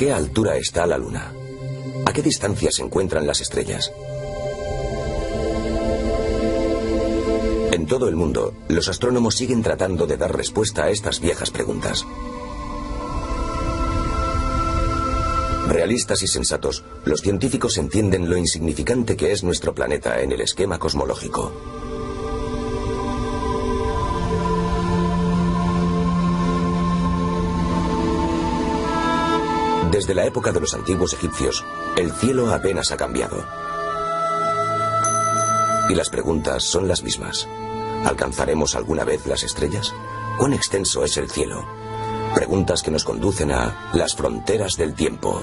qué altura está la Luna? ¿A qué distancia se encuentran las estrellas? En todo el mundo, los astrónomos siguen tratando de dar respuesta a estas viejas preguntas. Realistas y sensatos, los científicos entienden lo insignificante que es nuestro planeta en el esquema cosmológico. Desde la época de los antiguos egipcios, el cielo apenas ha cambiado. Y las preguntas son las mismas. ¿Alcanzaremos alguna vez las estrellas? ¿Cuán extenso es el cielo? Preguntas que nos conducen a las fronteras del tiempo.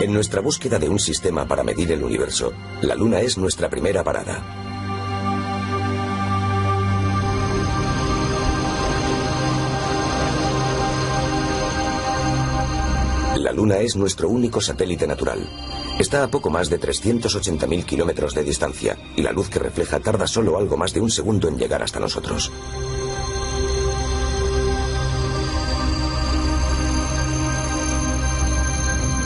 En nuestra búsqueda de un sistema para medir el universo, la Luna es nuestra primera parada. La Luna es nuestro único satélite natural. Está a poco más de 380.000 kilómetros de distancia y la luz que refleja tarda solo algo más de un segundo en llegar hasta nosotros.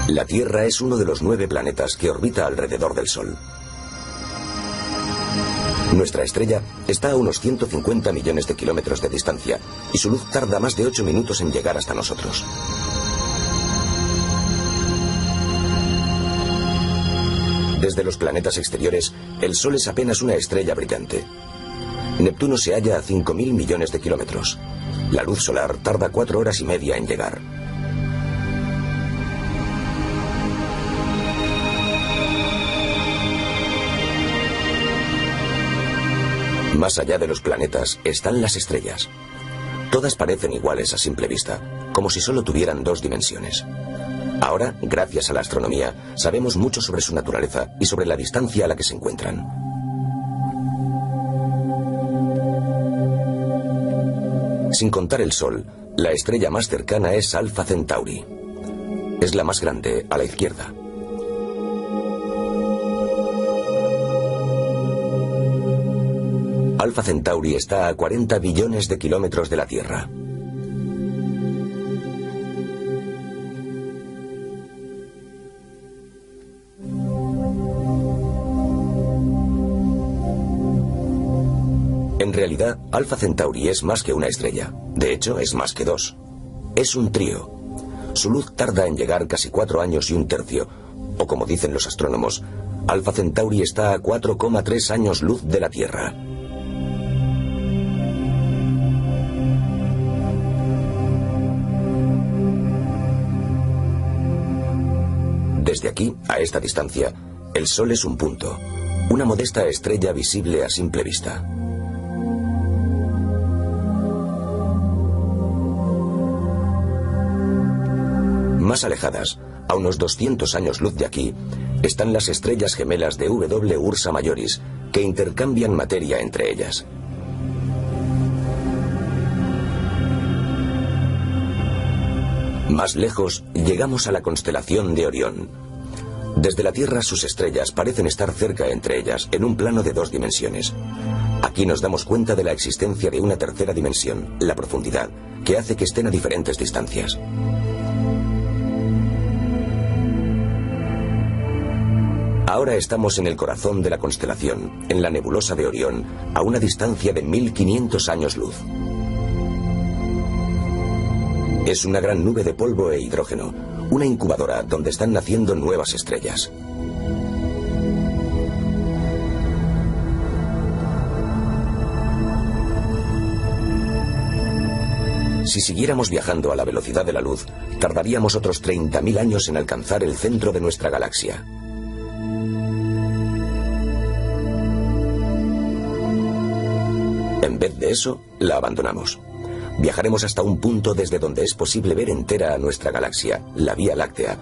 La Tierra es uno de los 9 planetas que orbita alrededor del Sol. Nuestra estrella está a unos 150 millones de kilómetros de distancia y su luz tarda más de 8 minutos en llegar hasta nosotros. Desde los planetas exteriores, el Sol es apenas una estrella brillante. Neptuno se halla a 5.000 millones de kilómetros. La luz solar tarda 4 horas y media en llegar. Más allá de los planetas están las estrellas. Todas parecen iguales a simple vista, como si solo tuvieran 2 dimensiones. Ahora, gracias a la astronomía, sabemos mucho sobre su naturaleza y sobre la distancia a la que se encuentran. Sin contar el Sol, la estrella más cercana es Alpha Centauri. Es la más grande, a la izquierda. Alpha Centauri está a 40 billones de kilómetros de la Tierra. En realidad, Alpha Centauri es más que una estrella. De hecho, es más que 2. Es un trío. Su luz tarda en llegar casi 4 años y un tercio, o como dicen los astrónomos, Alpha Centauri está a 4,3 años luz de la Tierra. Desde aquí, a esta distancia, el Sol es un punto, una modesta estrella visible a simple vista. Más alejadas, a unos 200 años luz de aquí, están las estrellas gemelas de W Ursa Majoris, que intercambian materia entre ellas. Más lejos, llegamos a la constelación de Orión. Desde la Tierra sus estrellas parecen estar cerca entre ellas, en un plano de 2 dimensiones. Aquí nos damos cuenta de la existencia de una tercera dimensión, la profundidad, que hace que estén a diferentes distancias. Ahora estamos en el corazón de la constelación, en la nebulosa de Orión, a una distancia de 1500 años luz. Es una gran nube de polvo e hidrógeno, una incubadora donde están naciendo nuevas estrellas. Si siguiéramos viajando a la velocidad de la luz, tardaríamos otros 30.000 años en alcanzar el centro de nuestra galaxia. En vez de eso, la abandonamos. Viajaremos hasta un punto desde donde es posible ver entera a nuestra galaxia, la Vía Láctea,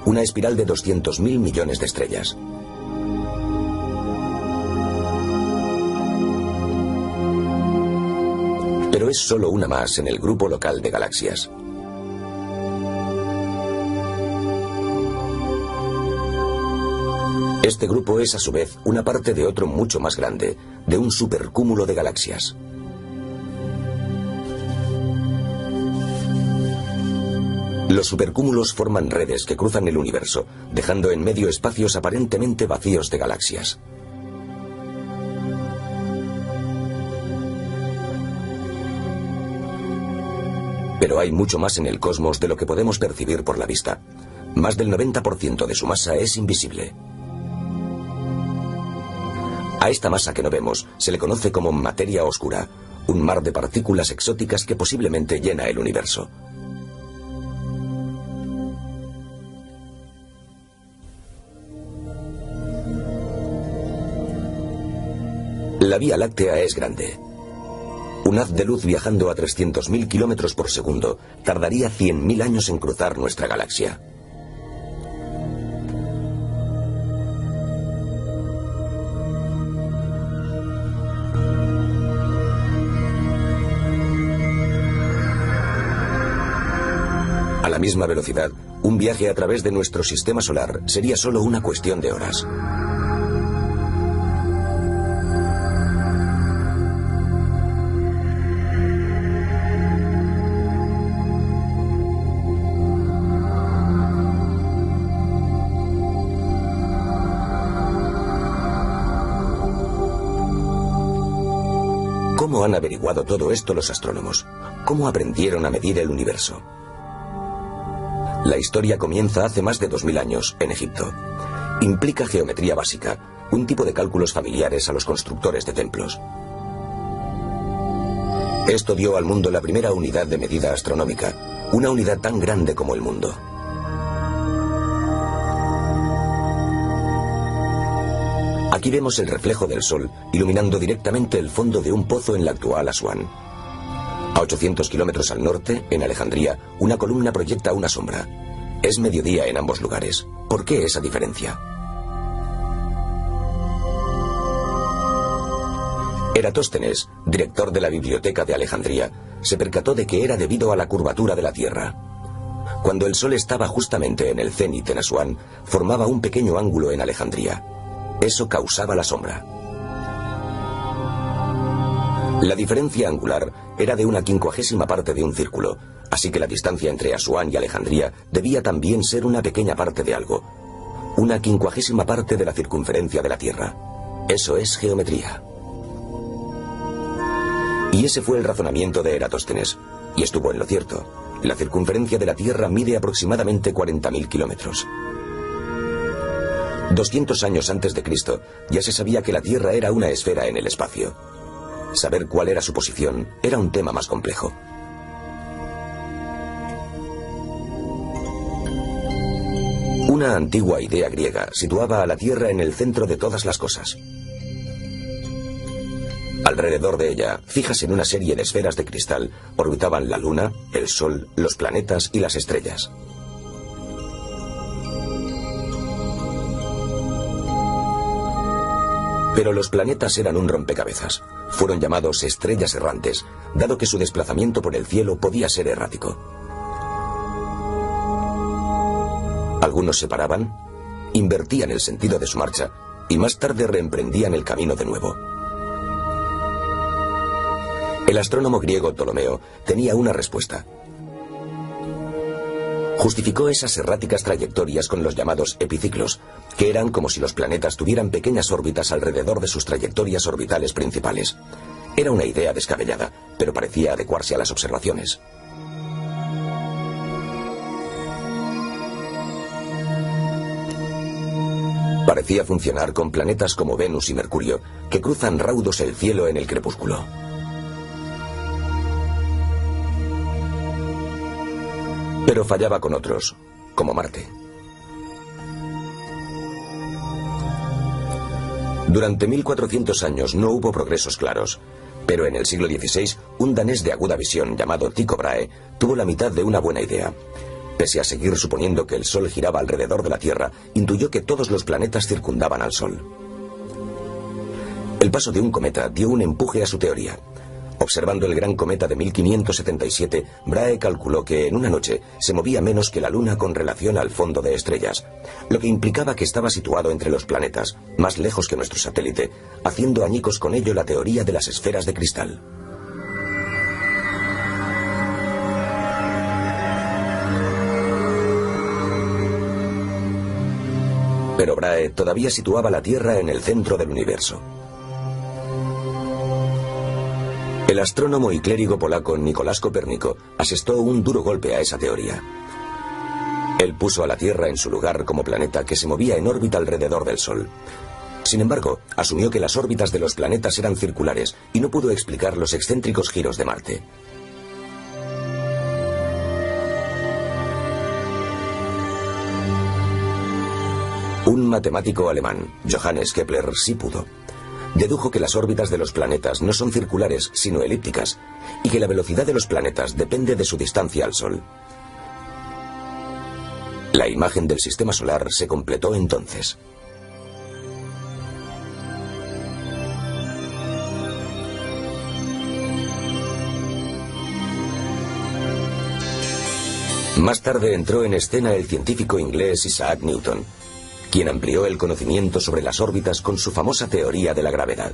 una espiral de 200.000 millones de estrellas. Pero es solo una más en el grupo local de galaxias. Este grupo es a su vez una parte de otro mucho más grande, de un supercúmulo de galaxias. Los supercúmulos forman redes que cruzan el universo, dejando en medio espacios aparentemente vacíos de galaxias. Pero hay mucho más en el cosmos de lo que podemos percibir por la vista. Más del 90% de su masa es invisible. A esta masa que no vemos se le conoce como materia oscura, un mar de partículas exóticas que posiblemente llena el universo. La Vía Láctea es grande. Un haz de luz viajando a 300.000 kilómetros por segundo tardaría 100.000 años en cruzar nuestra galaxia. A la misma velocidad, un viaje a través de nuestro sistema solar sería solo una cuestión de horas. ¿Cómo han averiguado todo esto los astrónomos? ¿Cómo aprendieron a medir el universo? La historia comienza hace más de 2000 años, en Egipto. Implica geometría básica, un tipo de cálculos familiares a los constructores de templos. Esto dio al mundo la primera unidad de medida astronómica, una unidad tan grande como el mundo. Aquí vemos el reflejo del sol iluminando directamente el fondo de un pozo en la actual Asuán. A 800 kilómetros al norte, en Alejandría, una columna proyecta una sombra. Es mediodía en ambos lugares. ¿Por qué esa diferencia? Eratóstenes, director de la Biblioteca de Alejandría, se percató de que era debido a la curvatura de la Tierra. Cuando el sol estaba justamente en el cenit en Asuán, formaba un pequeño ángulo en Alejandría. Eso causaba la sombra. La diferencia angular era de 1/50 parte de un círculo, así que la distancia entre Asuán y Alejandría debía también ser una pequeña parte de algo. 1/50 parte de la circunferencia de la Tierra. Eso es geometría. Y ese fue el razonamiento de Eratóstenes, y estuvo en lo cierto. La circunferencia de la Tierra mide aproximadamente 40.000 kilómetros. 200 años antes de Cristo, ya se sabía que la Tierra era una esfera en el espacio. Saber cuál era su posición era un tema más complejo. Una antigua idea griega situaba a la Tierra en el centro de todas las cosas. Alrededor de ella, fijas en una serie de esferas de cristal, orbitaban la Luna, el Sol, los planetas y las estrellas. Pero los planetas eran un rompecabezas. Fueron llamados estrellas errantes, dado que su desplazamiento por el cielo podía ser errático. Algunos se paraban, invertían el sentido de su marcha y más tarde reemprendían el camino de nuevo. El astrónomo griego Ptolomeo tenía una respuesta. Justificó esas erráticas trayectorias con los llamados epiciclos, que eran como si los planetas tuvieran pequeñas órbitas alrededor de sus trayectorias orbitales principales. Era una idea descabellada, pero parecía adecuarse a las observaciones. Parecía funcionar con planetas como Venus y Mercurio, que cruzan raudos el cielo en el crepúsculo. Pero fallaba con otros, como Marte. Durante 1400 años no hubo progresos claros, pero en el siglo XVI, un danés de aguda visión llamado Tycho Brahe tuvo la mitad de una buena idea. Pese a seguir suponiendo que el Sol giraba alrededor de la Tierra, intuyó que todos los planetas circundaban al Sol. El paso de un cometa dio un empuje a su teoría. Observando el gran cometa de 1577, Brahe calculó que en una noche se movía menos que la Luna con relación al fondo de estrellas, lo que implicaba que estaba situado entre los planetas, más lejos que nuestro satélite, haciendo añicos con ello la teoría de las esferas de cristal. Pero Brahe todavía situaba la Tierra en el centro del universo. El astrónomo y clérigo polaco Nicolás Copérnico asestó un duro golpe a esa teoría. Él puso a la Tierra en su lugar como planeta que se movía en órbita alrededor del Sol. Sin embargo, asumió que las órbitas de los planetas eran circulares y no pudo explicar los excéntricos giros de Marte. Un matemático alemán, Johannes Kepler, sí pudo. Dedujo que las órbitas de los planetas no son circulares, sino elípticas, y que la velocidad de los planetas depende de su distancia al Sol. La imagen del sistema solar se completó entonces. Más tarde entró en escena el científico inglés Isaac Newton, quien amplió el conocimiento sobre las órbitas con su famosa teoría de la gravedad.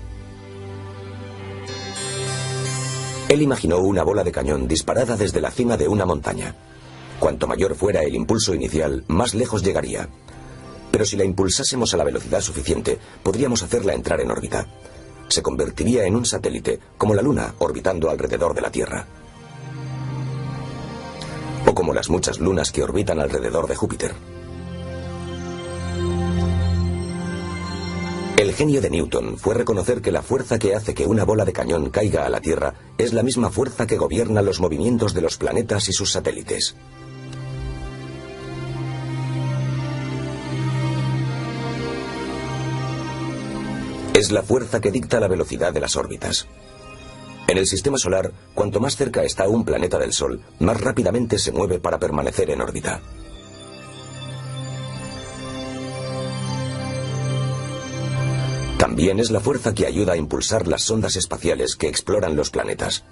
Él imaginó una bola de cañón disparada desde la cima de una montaña. Cuanto mayor fuera el impulso inicial, más lejos llegaría. Pero si la impulsásemos a la velocidad suficiente, podríamos hacerla entrar en órbita. Se convertiría en un satélite, como la Luna, orbitando alrededor de la Tierra. O como las muchas lunas que orbitan alrededor de Júpiter. El genio de Newton fue reconocer que la fuerza que hace que una bola de cañón caiga a la Tierra es la misma fuerza que gobierna los movimientos de los planetas y sus satélites. Es la fuerza que dicta la velocidad de las órbitas. En el sistema solar, cuanto más cerca está un planeta del Sol, más rápidamente se mueve para permanecer en órbita. También es la fuerza que ayuda a impulsar las sondas espaciales que exploran los planetas.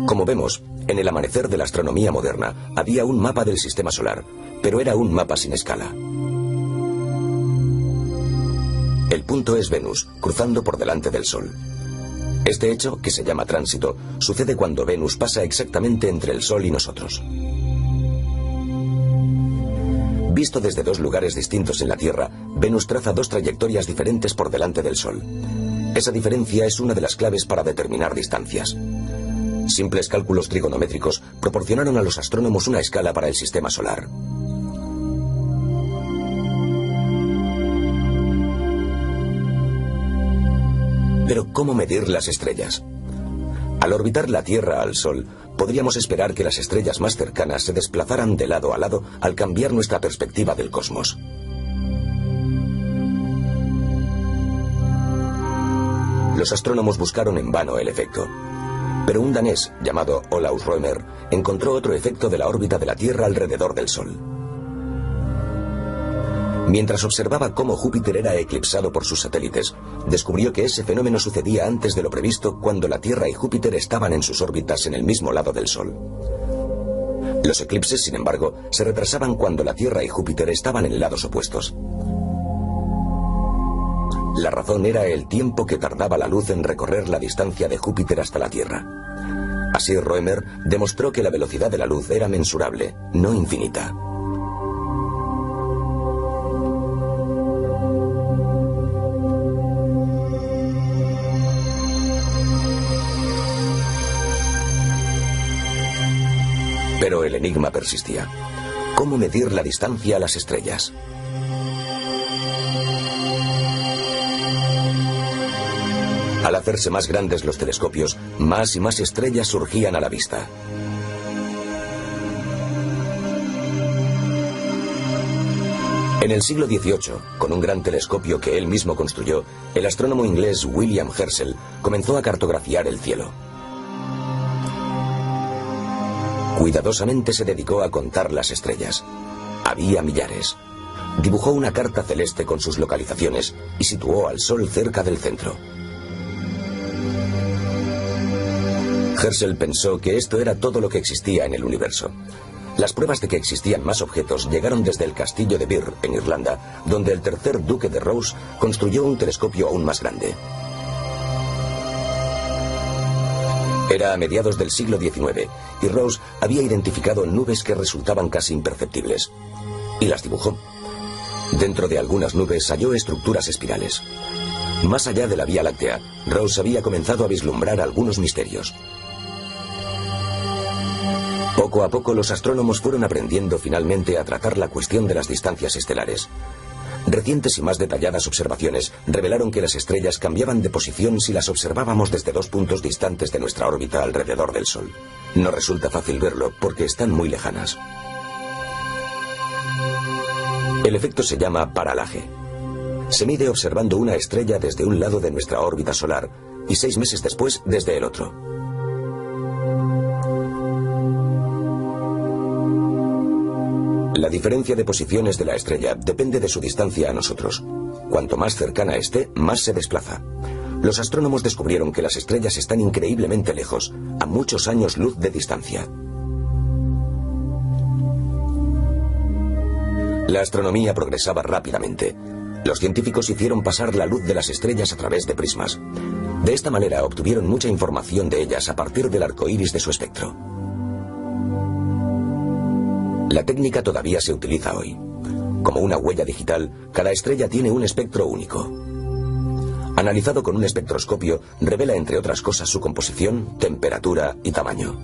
Como vemos, en el amanecer de la astronomía moderna había un mapa del sistema solar, pero era un mapa sin escala. El punto es Venus, cruzando por delante del Sol. Este hecho, que se llama tránsito, sucede cuando Venus pasa exactamente entre el Sol y nosotros. Visto desde dos lugares distintos en la Tierra, Venus traza dos trayectorias diferentes por delante del Sol. Esa diferencia es una de las claves para determinar distancias. Simples cálculos trigonométricos proporcionaron a los astrónomos una escala para el sistema solar. Pero ¿cómo medir las estrellas? Al orbitar la Tierra al Sol, podríamos esperar que las estrellas más cercanas se desplazaran de lado a lado al cambiar nuestra perspectiva del cosmos. Los astrónomos buscaron en vano el efecto. Pero un danés llamado Olaus Rømer encontró otro efecto de la órbita de la Tierra alrededor del Sol. Mientras observaba cómo Júpiter era eclipsado por sus satélites, descubrió que ese fenómeno sucedía antes de lo previsto cuando la Tierra y Júpiter estaban en sus órbitas en el mismo lado del Sol. Los eclipses, sin embargo, se retrasaban cuando la Tierra y Júpiter estaban en lados opuestos. La razón era el tiempo que tardaba la luz en recorrer la distancia de Júpiter hasta la Tierra. Así Rømer demostró que la velocidad de la luz era mensurable, no infinita. Pero el enigma persistía. ¿Cómo medir la distancia a las estrellas? Al hacerse más grandes los telescopios, más y más estrellas surgían a la vista. En el siglo XVIII, con un gran telescopio que él mismo construyó, el astrónomo inglés William Herschel comenzó a cartografiar el cielo. Cuidadosamente se dedicó a contar las estrellas. Había millares. Dibujó una carta celeste con sus localizaciones y situó al Sol cerca del centro. Herschel pensó que esto era todo lo que existía en el universo. Las pruebas de que existían más objetos llegaron desde el castillo de Birr, en Irlanda, donde el tercer duque de Rose construyó un telescopio aún más grande. Era a mediados del siglo XIX, y Rose había identificado nubes que resultaban casi imperceptibles. Y las dibujó. Dentro de algunas nubes halló estructuras espirales. Más allá de la Vía Láctea, Rose había comenzado a vislumbrar algunos misterios. Poco a poco los astrónomos fueron aprendiendo finalmente a tratar la cuestión de las distancias estelares. Recientes y más detalladas observaciones revelaron que las estrellas cambiaban de posición si las observábamos desde 2 puntos distantes de nuestra órbita alrededor del Sol. No resulta fácil verlo porque están muy lejanas. El efecto se llama paralaje. Se mide observando una estrella desde un lado de nuestra órbita solar y 6 meses después desde el otro. La diferencia de posiciones de la estrella depende de su distancia a nosotros. Cuanto más cercana esté, más se desplaza. Los astrónomos descubrieron que las estrellas están increíblemente lejos, a muchos años luz de distancia. La astronomía progresaba rápidamente. Los científicos hicieron pasar la luz de las estrellas a través de prismas. De esta manera obtuvieron mucha información de ellas a partir del arco iris de su espectro. La técnica todavía se utiliza hoy. Como una huella digital, cada estrella tiene un espectro único. Analizado con un espectroscopio, revela entre otras cosas su composición, temperatura y tamaño.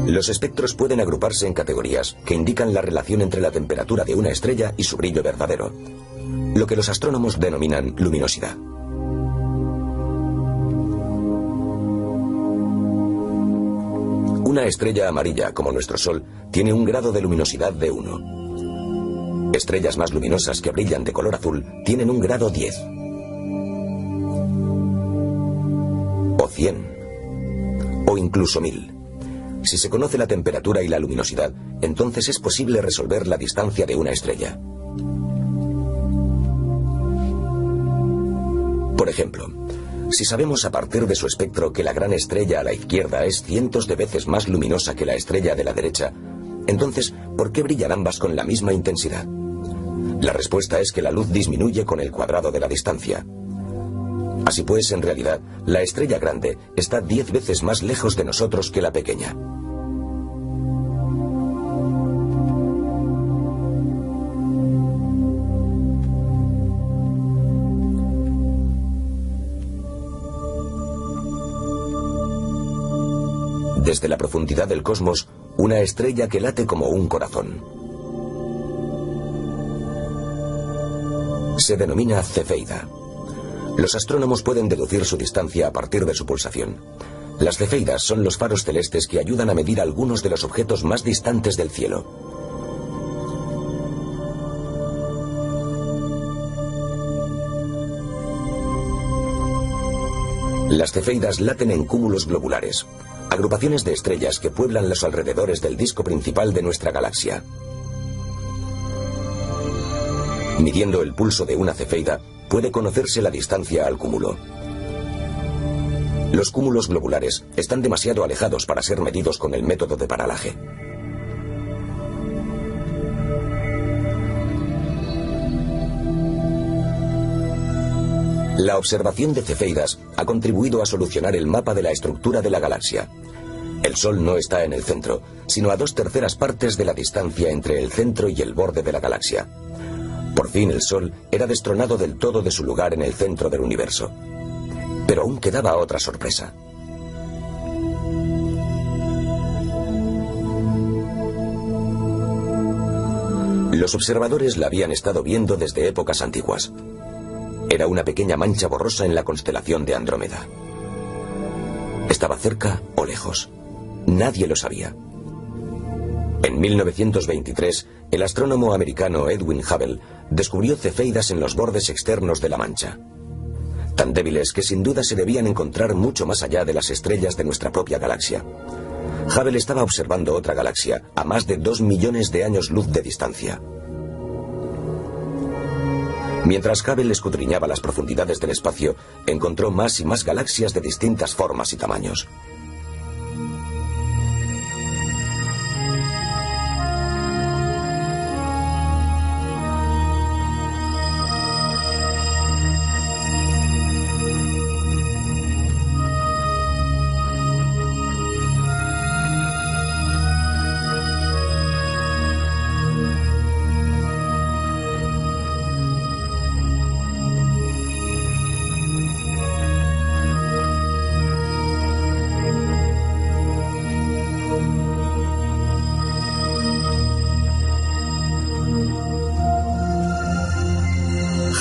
Los espectros pueden agruparse en categorías que indican la relación entre la temperatura de una estrella y su brillo verdadero, lo que los astrónomos denominan luminosidad. Una estrella amarilla, como nuestro Sol, tiene un grado de luminosidad de 1. Estrellas más luminosas que brillan de color azul tienen un grado 10. O 100. O incluso 1000. Si se conoce la temperatura y la luminosidad, entonces es posible resolver la distancia de una estrella. Por ejemplo, si sabemos a partir de su espectro que la gran estrella a la izquierda es cientos de veces más luminosa que la estrella de la derecha, entonces, ¿por qué brillan ambas con la misma intensidad? La respuesta es que la luz disminuye con el cuadrado de la distancia. Así pues, en realidad, la estrella grande está 10 veces más lejos de nosotros que la pequeña. Desde la profundidad del cosmos, una estrella que late como un corazón. Se denomina cefeida. Los astrónomos pueden deducir su distancia a partir de su pulsación. Las cefeidas son los faros celestes que ayudan a medir algunos de los objetos más distantes del cielo. Las cefeidas laten en cúmulos globulares, agrupaciones de estrellas que pueblan los alrededores del disco principal de nuestra galaxia. Midiendo el pulso de una cefeida, puede conocerse la distancia al cúmulo. Los cúmulos globulares están demasiado alejados para ser medidos con el método de paralaje. La observación de cefeidas ha contribuido a solucionar el mapa de la estructura de la galaxia. El Sol no está en el centro, sino a 2/3 partes de la distancia entre el centro y el borde de la galaxia. Por fin el Sol era destronado del todo de su lugar en el centro del universo. Pero aún quedaba otra sorpresa. Los observadores la habían estado viendo desde épocas antiguas. Era una pequeña mancha borrosa en la constelación de Andrómeda. ¿Estaba cerca o lejos? Nadie lo sabía. En 1923, el astrónomo americano Edwin Hubble descubrió cefeidas en los bordes externos de la mancha, tan débiles que sin duda se debían encontrar mucho más allá de las estrellas de nuestra propia galaxia. Hubble estaba observando otra galaxia a más de 2 millones de años luz de distancia. Mientras Hubble escudriñaba las profundidades del espacio, encontró más y más galaxias de distintas formas y tamaños.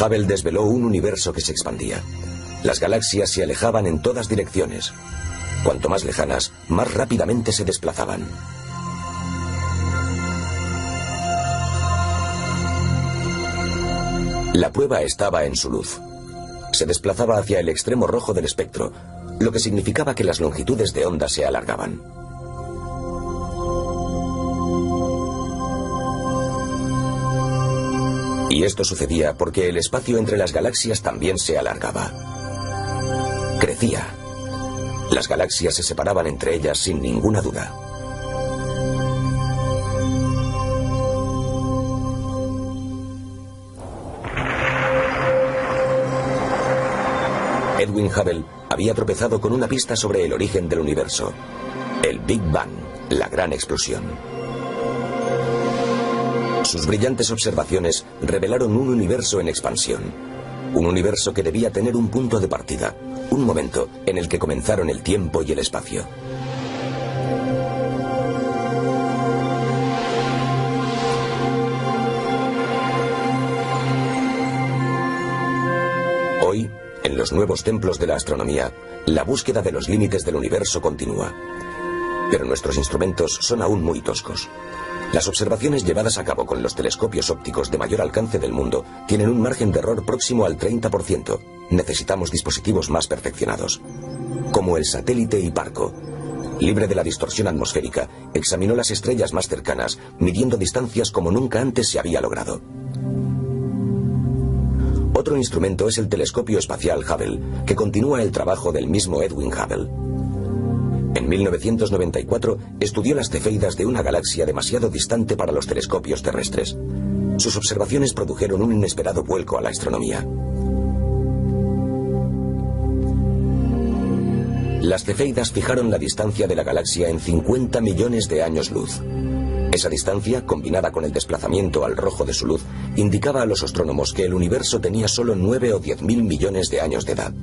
Hubble desveló un universo que se expandía. Las galaxias se alejaban en todas direcciones. Cuanto más lejanas, más rápidamente se desplazaban. La prueba estaba en su luz. Se desplazaba hacia el extremo rojo del espectro, lo que significaba que las longitudes de onda se alargaban. Y esto sucedía porque el espacio entre las galaxias también se alargaba. Crecía. Las galaxias se separaban entre ellas sin ninguna duda. Edwin Hubble había tropezado con una pista sobre el origen del universo. El Big Bang, la gran explosión. Sus brillantes observaciones revelaron un universo en expansión. Un universo que debía tener un punto de partida, un momento en el que comenzaron el tiempo y el espacio. Hoy, en los nuevos templos de la astronomía, la búsqueda de los límites del universo continúa. Pero nuestros instrumentos son aún muy toscos. Las observaciones llevadas a cabo con los telescopios ópticos de mayor alcance del mundo tienen un margen de error próximo al 30%. Necesitamos dispositivos más perfeccionados. Como el satélite Hiparco, libre de la distorsión atmosférica, examinó las estrellas más cercanas, midiendo distancias como nunca antes se había logrado. Otro instrumento es el telescopio espacial Hubble, que continúa el trabajo del mismo Edwin Hubble. En 1994 estudió las cefeidas de una galaxia demasiado distante para los telescopios terrestres. Sus observaciones produjeron un inesperado vuelco a la astronomía. Las cefeidas fijaron la distancia de la galaxia en 50 millones de años luz. Esa distancia, combinada con el desplazamiento al rojo de su luz, indicaba a los astrónomos que el universo tenía solo 9 o 10 mil millones de años de edad.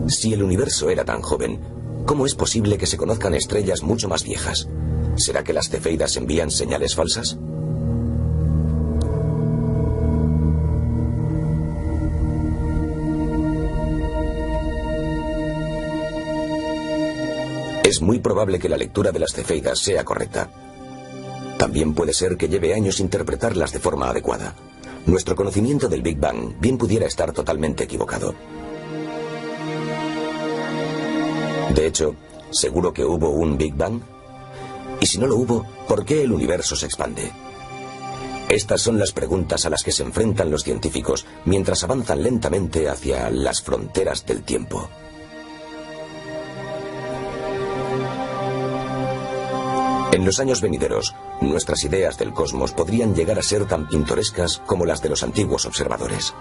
Si el universo era tan joven, ¿cómo es posible que se conozcan estrellas mucho más viejas? ¿Será que las cefeidas envían señales falsas? Es muy probable que la lectura de las cefeidas sea correcta. También puede ser que lleve años interpretarlas de forma adecuada. Nuestro conocimiento del Big Bang bien pudiera estar totalmente equivocado. De hecho, ¿seguro que hubo un Big Bang? Y si no lo hubo, ¿por qué el universo se expande? Estas son las preguntas a las que se enfrentan los científicos mientras avanzan lentamente hacia las fronteras del tiempo. En los años venideros, nuestras ideas del cosmos podrían llegar a ser tan pintorescas como las de los antiguos observadores.